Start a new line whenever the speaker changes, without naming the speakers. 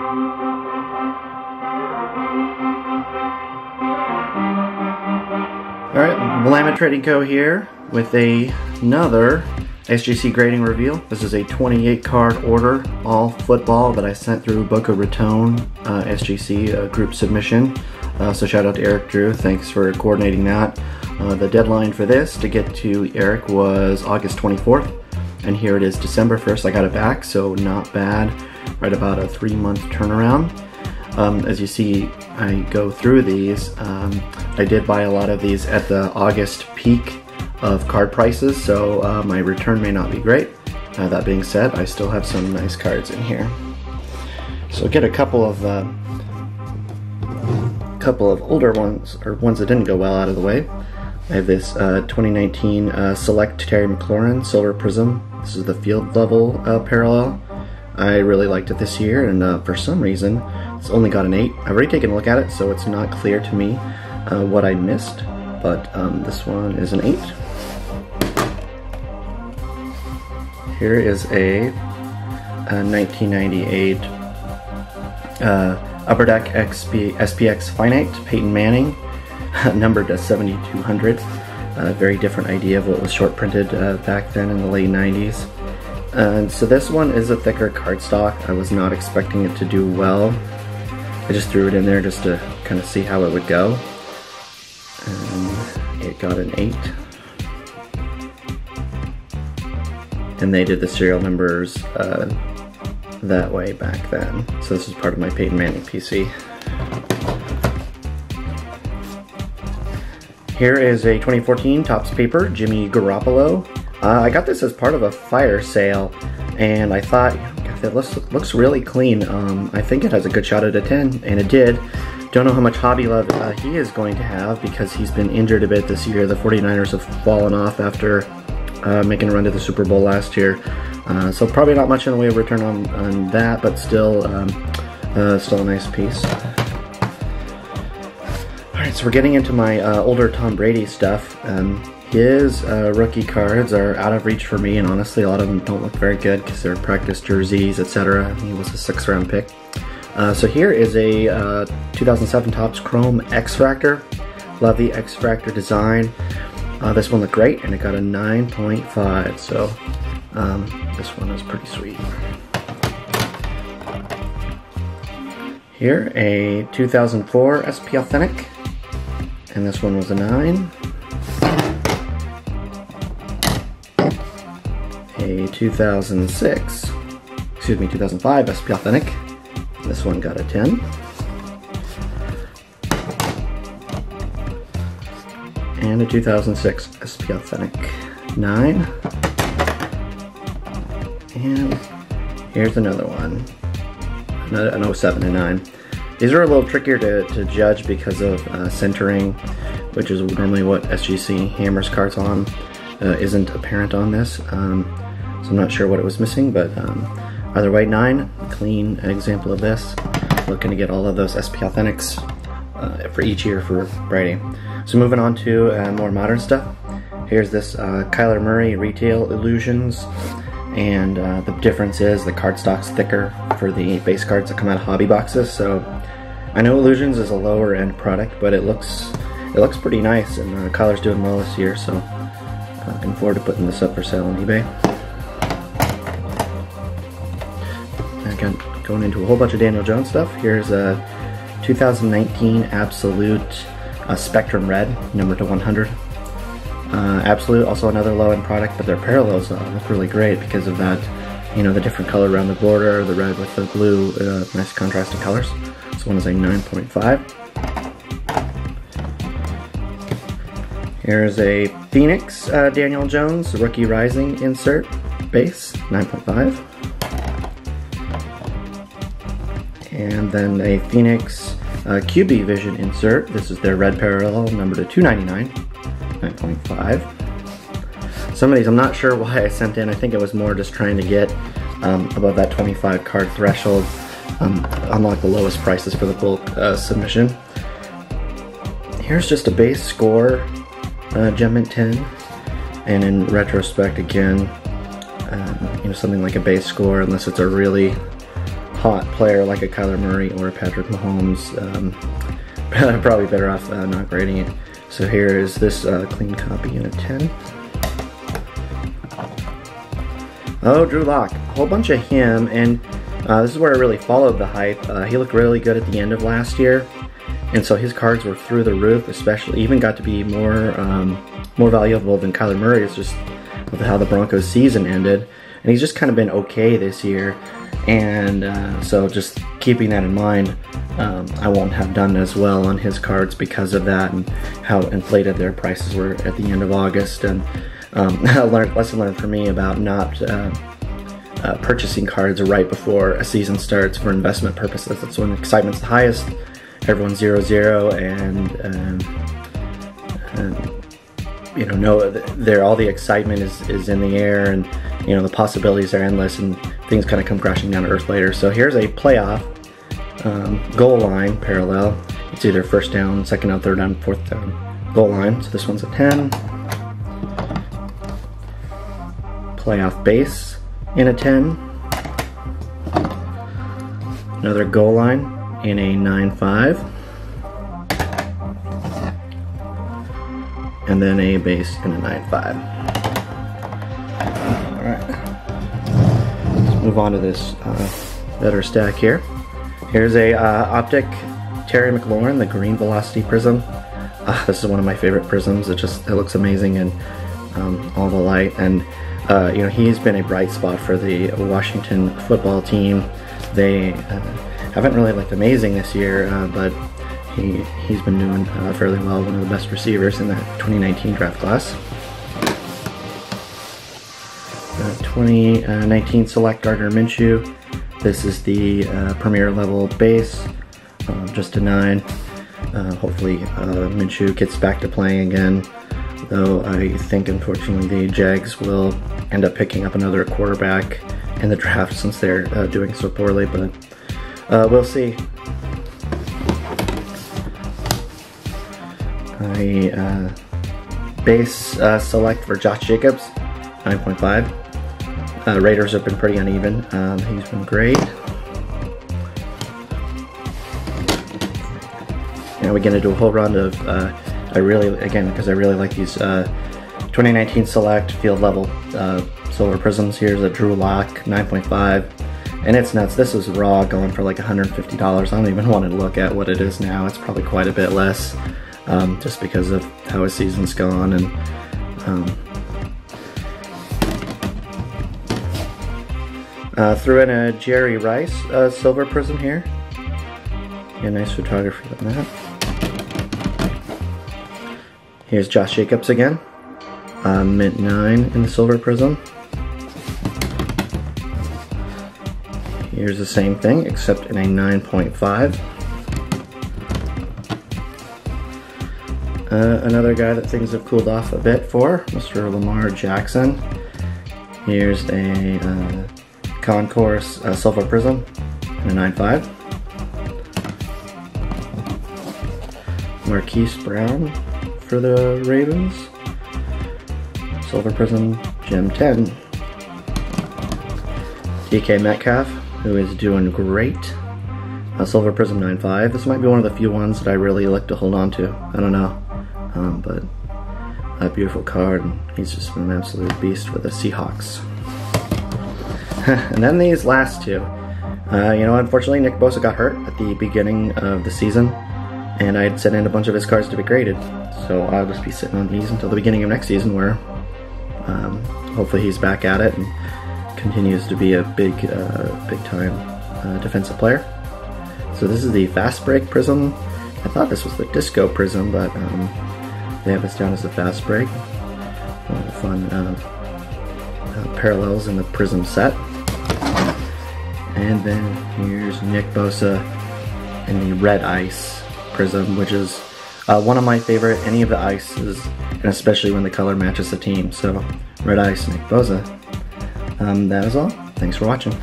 Alright, Willamette Trading Co. here with another SGC grading reveal. This is a 28 card order, all football, that I sent through Boca Raton SGC group submission. So shout out to Eric Drew, thanks for coordinating that. The deadline for this to get to Eric was August 24th, and here it is December 1st. I got it back, so not bad. Right about a 3-month turnaround. As you see, I go through these. I did buy a lot of these at the August peak of card prices, so my return may not be great. That being said, I still have some nice cards in here. So get a couple of older ones, or ones that didn't go well, out of the way. I have this 2019 Select Terry McLaurin Solar Prism. This is the field level parallel. I really liked it this year, and for some reason it's only got an 8. I've already taken a look at it, so it's not clear to me what I missed, but this one is an 8. Here is a 1998 Upper Deck SPX Finite Peyton Manning, numbered to 7200. Very different idea of what was short printed back then in the late 90s. And so this one is a thicker cardstock. I was not expecting it to do well. I just threw it in there just to kind of see how it would go. And it got an 8. And they did the serial numbers that way back then. So this is part of my Peyton Manning PC. Here is a 2014 Topps Paper Jimmy Garoppolo. I got this as part of a fire sale, and I thought, it looks really clean. I think it has a good shot at a 10, and it did. Don't know how much hobby love he is going to have, because he's been injured a bit this year. The 49ers have fallen off after making a run to the Super Bowl last year. So probably not much in the way of return on that, but still a nice piece. Alright, so we're getting into my older Tom Brady stuff. His rookie cards are out of reach for me, and honestly a lot of them don't look very good because they're practice jerseys, etc. He was a 6th round pick. So here is a 2007 Topps Chrome X-Fractor. Love the X-Fractor design. This one looked great, and it got a 9.5, so this one is pretty sweet. Here, a 2004 SP Authentic, and this one was a 9. A 2005 SP Authentic. This one got a 10. And a 2006 SP Authentic 9. And here's another one, an 07 and 9. These are a little trickier to judge because of centering, which is normally what SGC hammers cards on. Isn't apparent on this. So I'm not sure what it was missing, but either way, 9, clean example of this. Looking to get all of those SP Authentics for each year for Brady. So moving on to more modern stuff. Here's this Kyler Murray Retail Illusions, and the difference is the cardstock's thicker for the base cards that come out of hobby boxes. So I know Illusions is a lower end product, but it looks pretty nice, and Kyler's doing well this year, so looking forward to putting this up for sale on eBay. Again, going into a whole bunch of Daniel Jones stuff. Here's a 2019 Absolute Spectrum Red, numbered to 100. Absolute, also another low-end product, but their parallels look really great because of that, you know, the different color around the border, the red with the blue, nice contrasting colors. This one is a 9.5. Here's a Phoenix Daniel Jones Rookie Rising insert base, 9.5. And then a Phoenix QB Vision insert. This is their red parallel, numbered to 299, 9.5. Some of these I'm not sure why I sent in. I think it was more just trying to get above that 25 card threshold, unlock the lowest prices for the bulk submission. Here's just a base score, Gem Mint 10, and in retrospect again, you know, something like a base score, unless it's a really hot player like a Kyler Murray or a Patrick Mahomes, probably better off not grading it. So here is this clean copy in a 10. Oh, Drew Lock, a whole bunch of him, and this is where I really followed the hype. He looked really good at the end of last year, and so his cards were through the roof, especially even got to be more valuable than Kyler Murray. It's just with how the Broncos season ended, and he's just kind of been okay this year, and so just keeping that in mind, I won't have done as well on his cards because of that and how inflated their prices were at the end of August. And lesson learned for me about not purchasing cards right before a season starts for investment purposes. That's when excitement's the highest. Everyone's 0-0, and you know, all the excitement is in the air, and you know the possibilities are endless, and things kind of come crashing down to earth later. So here's a playoff goal line parallel. It's either first down, second down, third down, fourth down goal line. So this one's a 10. Playoff base in a 10. Another goal line in a 9.5. And then a base in a 9.5. Alright. Let's move on to this better stack here. Here's a optic Terry McLaurin, the green velocity prism. This is one of my favorite prisms. It looks amazing in all the light, and you know, he's been a bright spot for the Washington football team. They haven't really looked amazing this year, but he's been doing fairly well. One of the best receivers in that 2019 draft class. 2019 select Gardner Minshew. This is the premier level base, just a 9. Hopefully Minshew gets back to playing again, though I think unfortunately the Jags will end up picking up another quarterback in the draft since they're doing so poorly, but we'll see. A base select for Josh Jacobs, 9.5. Raiders have been pretty uneven. He's been great. Now we're gonna do a whole round of because I really like these 2019 select field level silver prisms. Here's a Drew Lock, 9.5, and it's nuts. This is raw, going for like $150. I don't even want to look at what it is now. It's probably quite a bit less, just because of how his season's gone. And threw in a Jerry Rice silver prism here. Yeah, nice photography on that. Here's Josh Jacobs again, mint 9 in the silver prism. Here's the same thing, except in a 9.5. Another guy that things have cooled off a bit for, Mr. Lamar Jackson. Here's a Concourse silver prism in a 9.5. Marquise Brown for the Ravens, silver prism, gem 10. DK Metcalf, who is doing great, silver prism 9.5. This might be one of the few ones that I really like to hold on to. I don't know, but a beautiful card, and he's just been an absolute beast for the Seahawks. And then these last two. You know, unfortunately Nick Bosa got hurt at the beginning of the season, and I had sent in a bunch of his cards to be graded. So I'll just be sitting on these until the beginning of next season, where hopefully he's back at it and continues to be a big time defensive player. So this is the Fast Break Prism. I thought this was the Disco Prism, but they have this down as the Fast Break. One of the fun parallels in the Prism set. And then here's Nick Bosa in the Red Ice Prism, which is one of my favorite, any of the ices, and especially when the color matches the team. So Red Ice, Nick Bosa. That is all. Thanks for watching.